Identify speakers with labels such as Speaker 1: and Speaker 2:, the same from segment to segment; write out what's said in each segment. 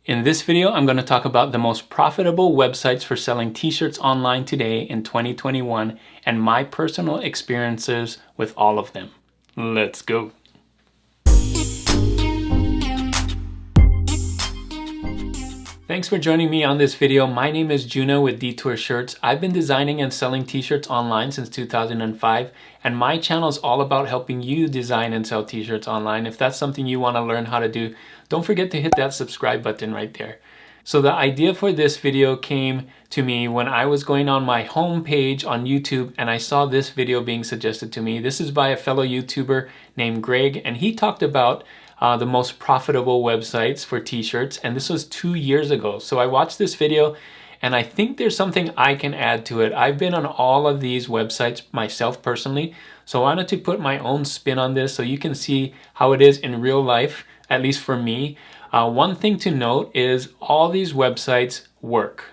Speaker 1: In this video, I'm going to talk about the most profitable websites for selling t-shirts online today in 2021 and my personal experiences with all of them. Let's go. Thanks for joining me on this video. My name is Juno with Detour Shirts. I've been designing and selling t-shirts online since 2005, and my channel is all about helping you design and sell t-shirts online. If that's something you want to learn how to do, don't forget to hit that subscribe button right there. So the idea for this video came to me when I was going on my home page on YouTube and I saw this video being suggested to me. This is by a fellow YouTuber named Greg, and he talked about the most profitable websites for t-shirts, and this was 2 years ago. So I watched this video and I think there's something I can add to it. I've been on all of these websites myself personally, so I wanted to put my own spin on this so you can see how it is in real life, at least for me. One thing to note is all these websites work.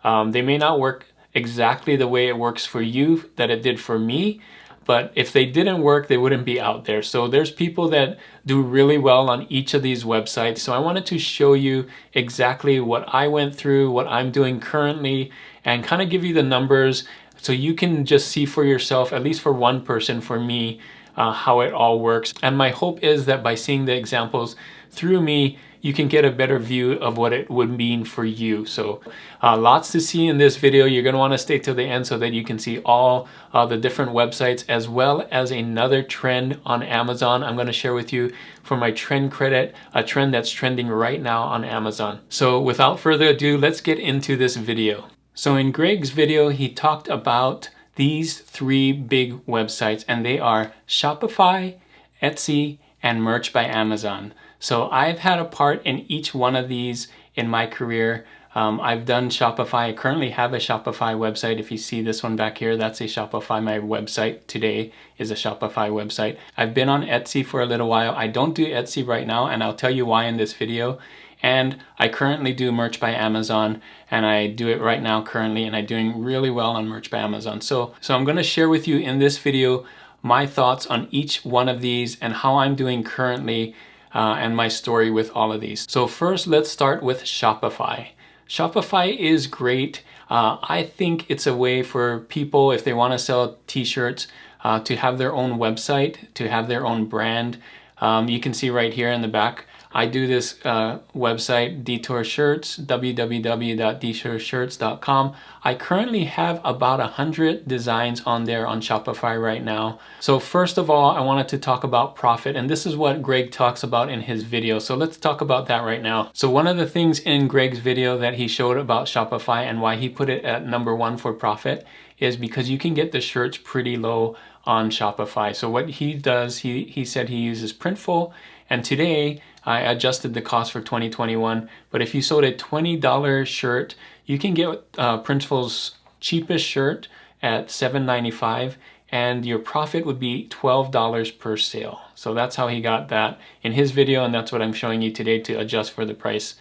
Speaker 1: They may not work exactly the way it works for you that it did for me, but if they didn't work, they wouldn't be out there. So there's people that do really well on each of these websites. So I wanted to show you exactly what I went through, what I'm doing currently, and kind of give you the numbers so you can just see for yourself, at least for one person, for me, how it all works. And my hope is that by seeing the examples through me, you can get a better view of what it would mean for you. So lots to see in this video. You're going to want to stay till the end so that you can see all the different websites, as well as another trend on Amazon I'm going to share with you for my trend credit, a trend that's trending right now on Amazon. So without further ado, let's get into this video. So in Greg's video, he talked about these three big websites, and they are Shopify, Etsy, and Merch by Amazon. So I've had a part in each one of these in my career. I've done Shopify. I currently have a Shopify website. If you see this one back here, that's a Shopify. My website today is a Shopify website. I've been on Etsy for a little while. I don't do Etsy right now, and I'll tell you why in this video. And I currently do Merch by Amazon, and I do it right now currently, and I'm doing really well on Merch by Amazon. So I'm going to share with you in this video my thoughts on each one of these and how I'm doing currently, and my story with all of these. So first, let's start with Shopify. Shopify is great. I think it's a way for people, if they want to sell t-shirts, to have their own website, to have their own brand. You can see right here in the back, I do this website, Detour Shirts, www.detourshirts.com. I currently have about 100 designs on there on Shopify right now. So first of all, I wanted to talk about profit, and this is what Greg talks about in his video. So let's talk about that right now. So one of the things in Greg's video that he showed about Shopify and why he put it at #1 for profit is because you can get the shirts pretty low on Shopify. So what he does, he said he uses Printful, and today I adjusted the cost for 2021, but if you sold a $20 shirt, you can get Printful's cheapest shirt at $7.95, and your profit would be $12 per sale. So that's how he got that in his video, and that's what I'm showing you today to adjust for the price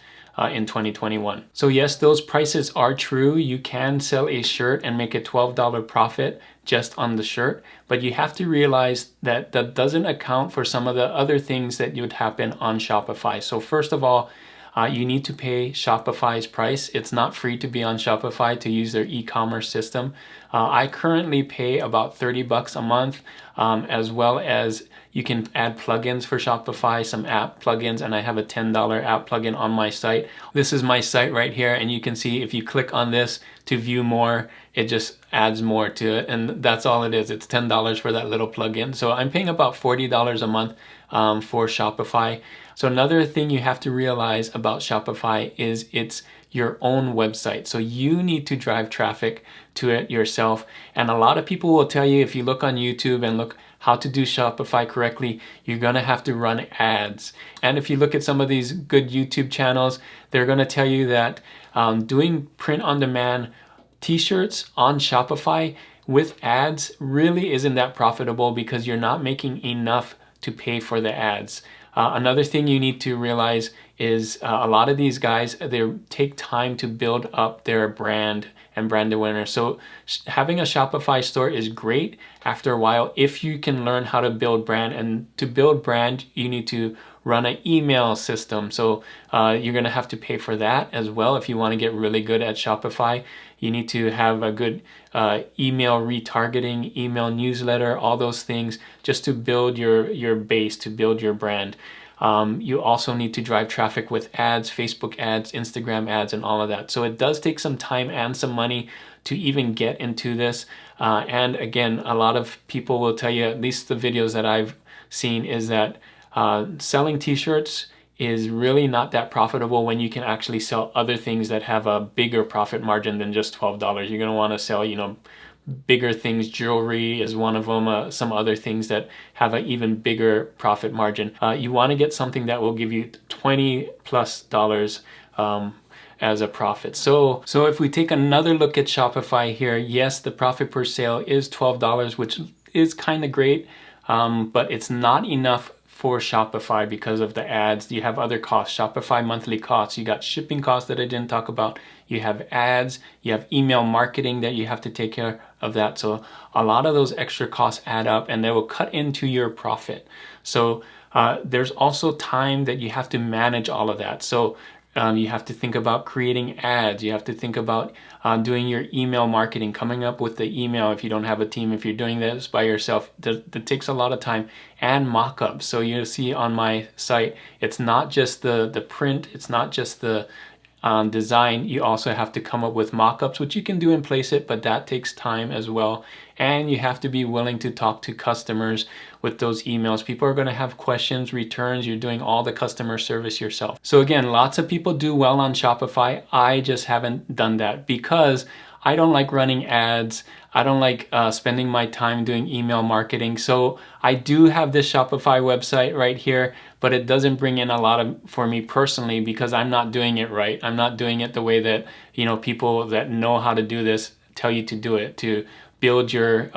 Speaker 1: in 2021. So yes, those prices are true. You can sell a shirt and make a $12 profit just on the shirt, but you have to realize that that doesn't account for some of the other things that would happen on Shopify. So first of all, you need to pay Shopify's price. It's not free to be on Shopify to use their e-commerce system. I currently pay about $30 a month, as well as you can add plugins for Shopify, some app plugins, and I have a $10 app plugin on my site. This is my site right here, and you can see if you click on this to view more, it just adds more to it, and that's all it is. It's $10 for that little plugin. So I'm paying about $40 a month for Shopify. So another thing you have to realize about Shopify is it's your own website. So you need to drive traffic to it yourself. And a lot of people will tell you, if you look on YouTube and look how to do Shopify correctly, you're gonna have to run ads. And if you look at some of these good YouTube channels, they're gonna tell you that doing print-on-demand t-shirts on Shopify with ads really isn't that profitable because you're not making enough to pay for the ads. Another thing you need to realize is a lot of these guys, they take time to build up their brand and brand awareness. So having a Shopify store is great after a while if you can learn how to build brand. And to build brand, you need to run an email system. So you're gonna have to pay for that as well if you want to get really good at Shopify. You need to have a good email retargeting, email newsletter, all those things just to build your base, to build your brand. You also need to drive traffic with ads, Facebook ads, Instagram ads, and all of that. So it does take some time and some money to even get into this. And again, a lot of people will tell you, at least the videos that I've seen, is that selling t-shirts is really not that profitable when you can actually sell other things that have a bigger profit margin than just $12. You're going to want to sell, bigger things. Jewelry is one of them, some other things that have an even bigger profit margin. You want to get something that will give you $20+ as a profit. So if we take another look at Shopify here, yes, the profit per sale is $12, which is kind of great, but it's not enough for Shopify because of the ads. You have other costs, Shopify monthly costs. You got shipping costs that I didn't talk about. You have ads, you have email marketing that you have to take care of that. So a lot of those extra costs add up and they will cut into your profit. So there's also time that you have to manage all of that. So you have to think about creating ads. You have to think about doing your email marketing, coming up with the email if you don't have a team. If you're doing this by yourself, that takes a lot of time, and mock-ups. So you'll see on my site, it's not just the print, it's not just the design. You also have to come up with mock-ups, which you can do in Placeit, but that takes time as well. And you have to be willing to talk to customers with those emails. People are going to have questions, returns. You're doing all the customer service yourself. So again, lots of people do well on Shopify. I just haven't done that because I don't like running ads. I don't like spending my time doing email marketing. So I do have this Shopify website right here, but it doesn't bring in a lot for me personally because I'm not doing it right. I'm not doing it the way that, people that know how to do this tell you to do it, to build your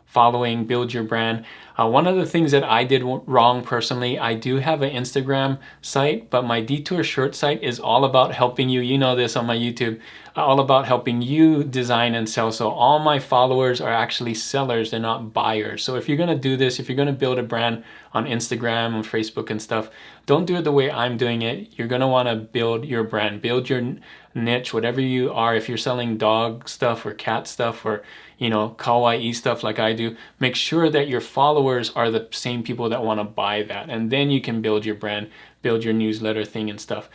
Speaker 1: following, build your brand. One of the things that I did wrong personally, I do have an Instagram site, but my Detour shirt site is all about helping you. You know this on my YouTube, all about helping you design and sell. So all my followers are actually sellers, they're not buyers. So if you're gonna do this, if you're gonna build a brand on Instagram and Facebook and stuff, don't do it the way I'm doing it. You're gonna wanna build your brand, build your niche, whatever you are. If you're selling dog stuff or cat stuff or kawaii stuff like I do, make sure that your followers are the same people that want to buy that, and then you can build your brand, build your newsletter thing and stuff.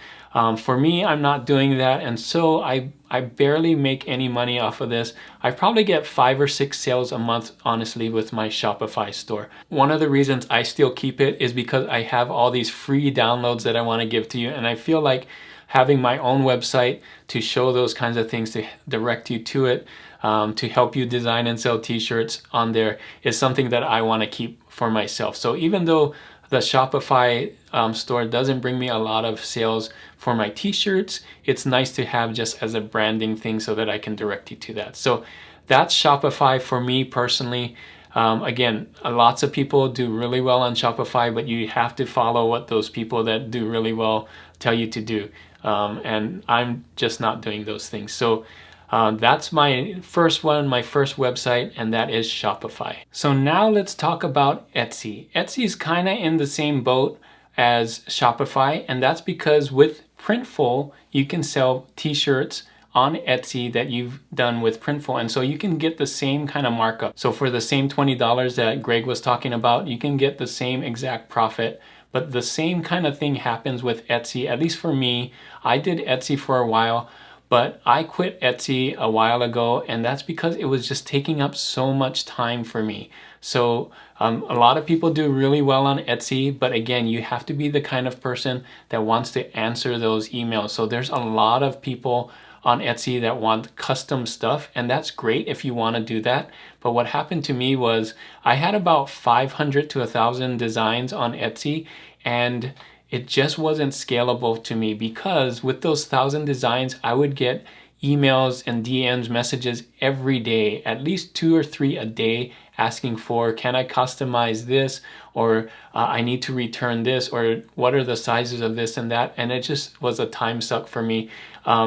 Speaker 1: For me, I'm not doing that, and so I barely make any money off of this. I probably get 5 or 6 sales a month, honestly, with my Shopify store. One of the reasons I still keep it is because I have all these free downloads that I want to give to you, and I feel like having my own website to show those kinds of things, to direct you to it, to help you design and sell t-shirts on there is something that I want to keep for myself. So even though the Shopify store doesn't bring me a lot of sales for my t-shirts, it's nice to have just as a branding thing so that I can direct you to that. So that's Shopify for me personally. Again, lots of people do really well on Shopify, but you have to follow what those people that do really well tell you to do. And I'm just not doing those things. So that's my first one, my first website, and that is Shopify. So now let's talk about Etsy. Etsy is kind of in the same boat as Shopify, and that's because with Printful, you can sell t-shirts on Etsy that you've done with Printful, and so you can get the same kind of markup. So for the same $20 that Greg was talking about, you can get the same exact profit. But the same kind of thing happens with Etsy, at least for me. I did Etsy for a while, but I quit Etsy a while ago, and that's because it was just taking up so much time for me. So a lot of people do really well on Etsy, but again, you have to be the kind of person that wants to answer those emails. So there's a lot of people on Etsy that want custom stuff, and that's great if you want to do that. But what happened to me was I had about 500 to 1,000 designs on Etsy, and it just wasn't scalable to me because with those 1,000 designs, I would get emails and DMs, messages every day, at least 2 or 3 a day, asking for, can I customize this, or I need to return this, or what are the sizes of this and that. And it just was a time suck for me,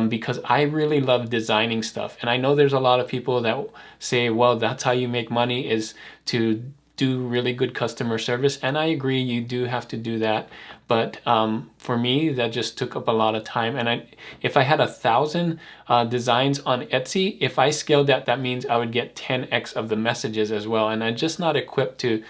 Speaker 1: because I really love designing stuff. And I know there's a lot of people that say, well, that's how you make money, is to do really good customer service. And I agree, you do have to do that. But for me, that just took up a lot of time. And if I had 1,000 designs on Etsy, if I scaled that, that means I would get 10x of the messages as well. And I'm just not equipped to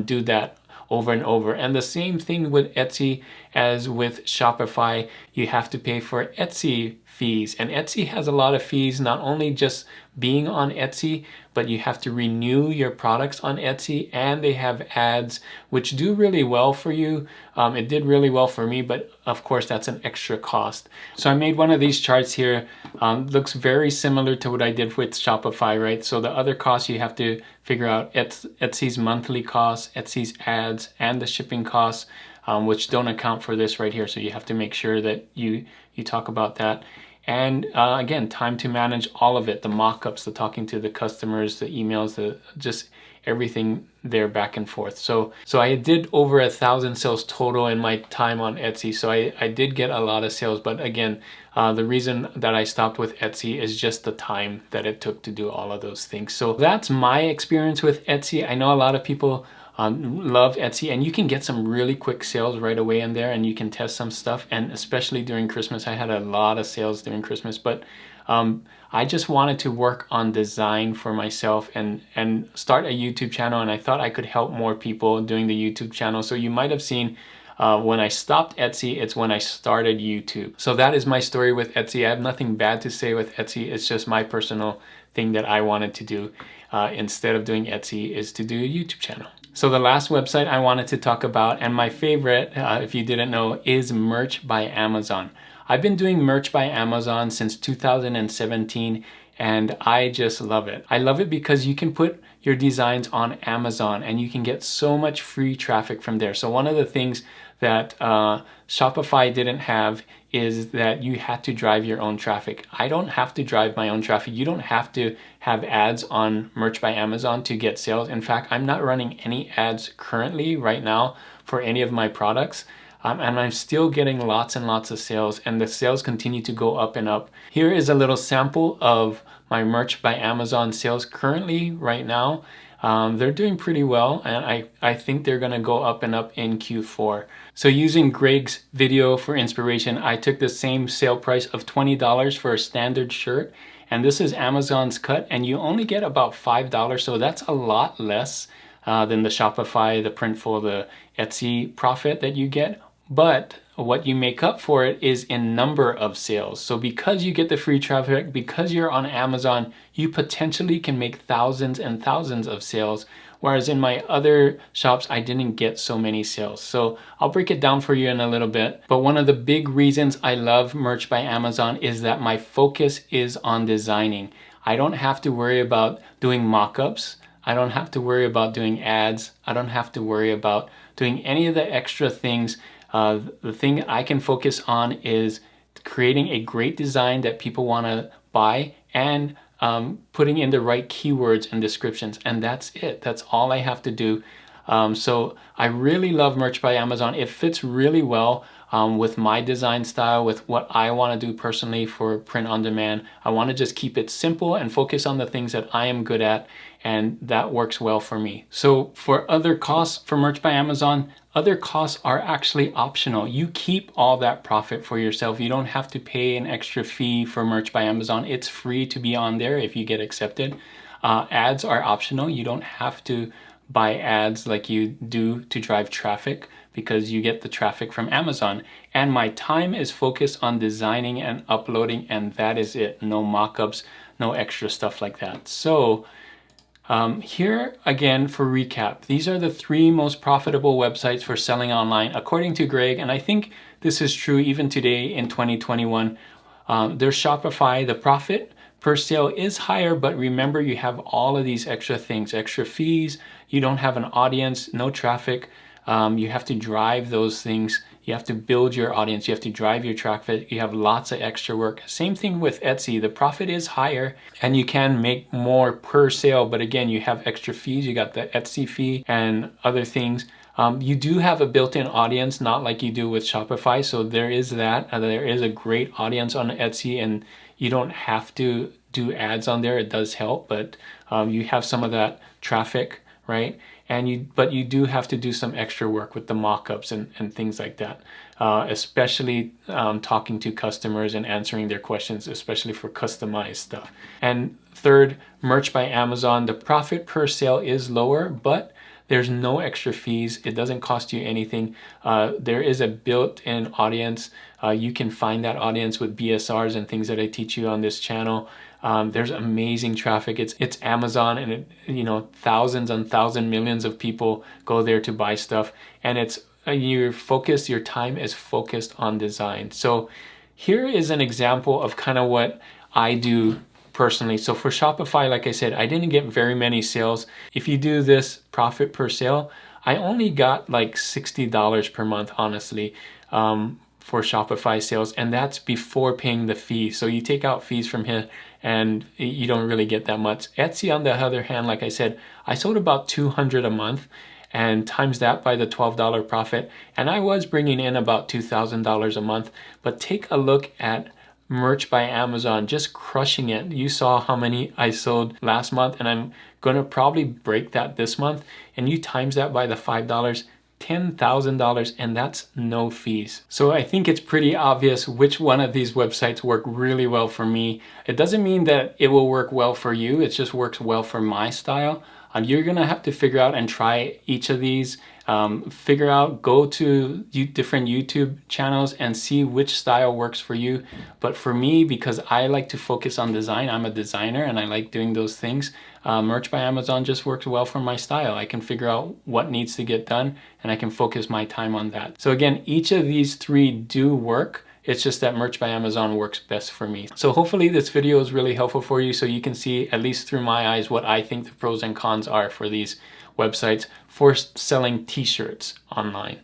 Speaker 1: do that over and over. And the same thing with Etsy as with Shopify. You have to pay for Etsy fees. And Etsy has a lot of fees, not only just being on Etsy, but you have to renew your products on Etsy, and they have ads which do really well for you. It did really well for me, but of course that's an extra cost. So I made one of these charts here. Looks very similar to what I did with Shopify, right? So the other costs you have to figure out: Etsy's monthly costs, Etsy's ads, and the shipping costs, which don't account for this right here. So you have to make sure that you talk about that. And again, time to manage all of it, the mock-ups, the talking to the customers, the emails, the just everything there back and forth. So I did over 1,000 sales total in my time on Etsy. So I did get a lot of sales, but again, the reason that I stopped with Etsy is just the time that it took to do all of those things. So that's my experience with Etsy. I know a lot of people love Etsy, and you can get some really quick sales right away in there, and you can test some stuff. And especially during Christmas, I had a lot of sales during Christmas, but I just wanted to work on design for myself and start a YouTube channel, and I thought I could help more people doing the YouTube channel. So you might have seen when I stopped Etsy, it's when I started YouTube. So that is my story with Etsy. I have nothing bad to say with Etsy. It's just my personal thing that I wanted to do instead of doing Etsy, is to do a YouTube channel. So the last website I wanted to talk about, and my favorite, if you didn't know, is Merch by Amazon. I've been doing Merch by Amazon since 2017, and I just love it. I love it because you can put your designs on Amazon and you can get so much free traffic from there. So one of the things that Shopify didn't have is that you had to drive your own traffic. I don't have to drive my own traffic. You don't have to have ads on Merch by Amazon to get sales. In fact, I'm not running any ads currently right now for any of my products. And I'm still getting lots and lots of sales, and the sales continue to go up and up. Here is a little sample of my Merch by Amazon sales currently right now. They're doing pretty well, and I think they're gonna go up and up in Q4. So using Greg's video for inspiration, I took the same sale price of $20 for a standard shirt, and this is Amazon's cut, and you only get about $5, so that's a lot less than the Shopify, the Printful, the Etsy profit that you get. But what you make up for it is in number of sales. So because you get the free traffic, because you're on Amazon, you potentially can make thousands and thousands of sales. Whereas in my other shops, I didn't get so many sales. So I'll break it down for you in a little bit. But one of the big reasons I love Merch by Amazon is that my focus is on designing. I don't have to worry about doing mock-ups. I don't have to worry about doing ads. I don't have to worry about doing any of the extra things. The thing I can focus on is creating a great design that people want to buy, and putting in the right keywords and descriptions, and that's it. That's all I have to do. So I really love Merch by Amazon. It fits really well with my design style, with what I want to do personally for print on demand. I want to just keep it simple and focus on the things that I am good at, and that works well for me. So for other costs for Merch by Amazon, other costs are actually optional. You keep all that profit for yourself. You don't have to pay an extra fee for Merch by Amazon. It's free to be on there if you get accepted. Ads are optional. You don't have to buy ads like you do to drive traffic, because you get the traffic from Amazon. And my time is focused on designing and uploading, and that is it. No mock-ups, no extra stuff like that. So here again, for recap, these are the 3 most profitable websites for selling online according to Greg, and I think this is true even today in 2021. There's Shopify. The profit per sale is higher, but remember, you have all of these extra things, extra fees. You don't have an audience, no traffic. You have to drive those things. You have to build your audience. You have to drive your traffic. You have lots of extra work. Same thing with Etsy. The profit is higher and you can make more per sale. But again, you have extra fees. You got the Etsy fee and other things. You do have a built-in audience, not like you do with Shopify. So there is that. There is a great audience on Etsy and you don't have to do ads on there. It does help, but you have some of that traffic, right? But you do have to do some extra work with the mock-ups and things like that, especially talking to customers and answering their questions, especially for customized stuff. And third, merch by Amazon. The profit per sale is lower, but there's no extra fees. It doesn't cost you anything. There is a built-in audience. You can find that audience with BSRs and things that I teach you on this channel. There's amazing traffic. It's Amazon, and thousands and thousands, millions of people go there to buy stuff, and it's your time is focused on design. So here is an example of kind of what I do personally. So for Shopify, like I said, I didn't get very many sales. If you do this profit per sale, I only got like $60 per month, honestly, for Shopify sales, and that's before paying the fee. So you take out fees from here and you don't really get that much. Etsy, on the other hand, like I said, I sold about 200 a month, and times that by the $12 profit, and I was bringing in about $2,000 a month. But take a look at merch by Amazon, just crushing it. You saw how many I sold last month, and I'm gonna probably break that this month. And you times that by the $5, $10,000, and that's no fees. So I think it's pretty obvious which one of these websites work really well for me. It doesn't mean that it will work well for you, it just works well for my style. You're gonna have to figure out and try each of these. Go to different YouTube channels and see which style works for you. But for me, because I like to focus on design, I'm a designer and I like doing those things, merch by Amazon just works well for my style. I can figure out what needs to get done and I can focus my time on that. So again, each of these three do work. It's just that merch by Amazon works best for me. So hopefully this video is really helpful for you, so you can see, at least through my eyes, what I think the pros and cons are for these websites for selling t-shirts online.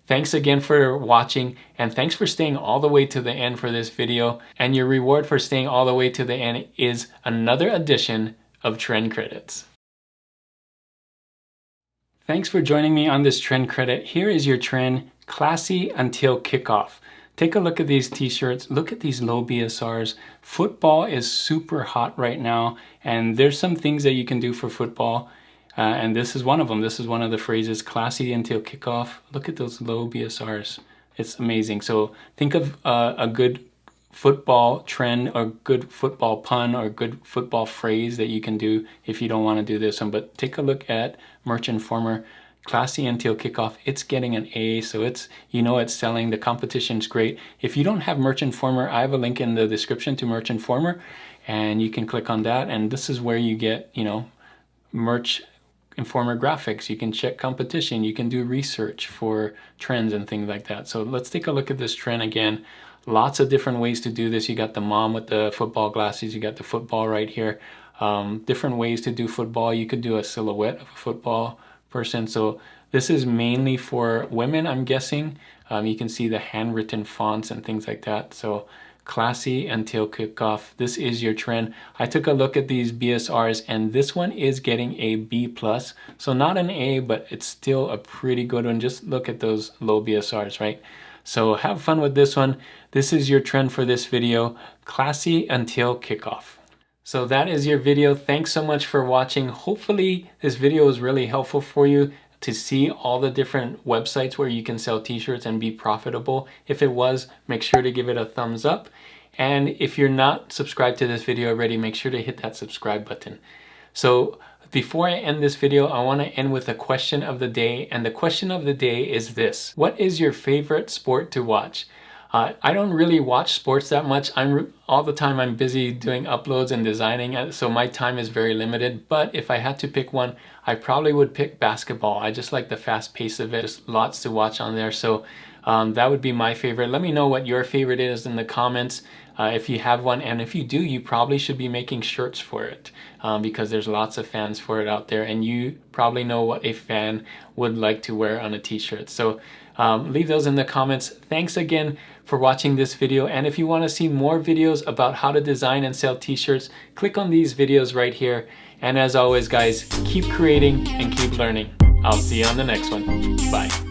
Speaker 1: Thanks again for watching, and thanks for staying all the way to the end for this video. And your reward for staying all the way to the end is another edition of Trend Credits. Thanks for joining me on this trend credit. Here is your trend, classy until kickoff. Take a look at these t-shirts. Look at these low BSRs. Football is super hot right now, and there's some things that you can do for football. And this is one of them. This is one of the phrases, classy until kickoff. Look at those low BSRs. It's amazing. So think of a good football trend or good football pun or good football phrase that you can do if you don't want to do this one. But take a look at Merch Informer, classy until kickoff. It's getting an A, so it's selling. The competition's great. If you don't have Merch Informer, I have a link in the description to Merch Informer, and you can click on that, and this is where you get Merch Informer graphics. You can check competition, you can do research for trends and things like that. So let's take a look at this trend again. Lots of different ways to do this. You got the mom with the football glasses, you got the football right here. Different ways to do football. You could do a silhouette of a football person. So this is mainly for women, I'm guessing. You can see the handwritten fonts and things like that. So classy until kickoff. This is your trend. I took a look at these BSRs, and this one is getting a B+. So not an A, but it's still a pretty good one. Just look at those low BSRs, right? So have fun with this one. This is your trend for this video, classy until kickoff. So that is your video. Thanks so much for watching. Hopefully this video was really helpful for you to see all the different websites where you can sell t-shirts and be profitable. If it was, make sure to give it a thumbs up. And if you're not subscribed to this video already, make sure to hit that subscribe button. So before I end this video, I want to end with a question of the day. And the question of the day is this: what is your favorite sport to watch? I don't really watch sports that much. All the time I'm busy doing uploads and designing, so my time is very limited. But if I had to pick one, I probably would pick basketball. I just like the fast pace of it. There's lots to watch on there. So That would be my favorite. Let me know what your favorite is in the comments. If you have one, and if you do, you probably should be making shirts for it, because there's lots of fans for it out there, and you probably know what a fan would like to wear on a t-shirt. So leave those in the comments. Thanks again for watching this video, and if you want to see more videos about how to design and sell t-shirts, click on these videos right here. And as always guys, keep creating and keep learning. I'll see you on the next one. Bye.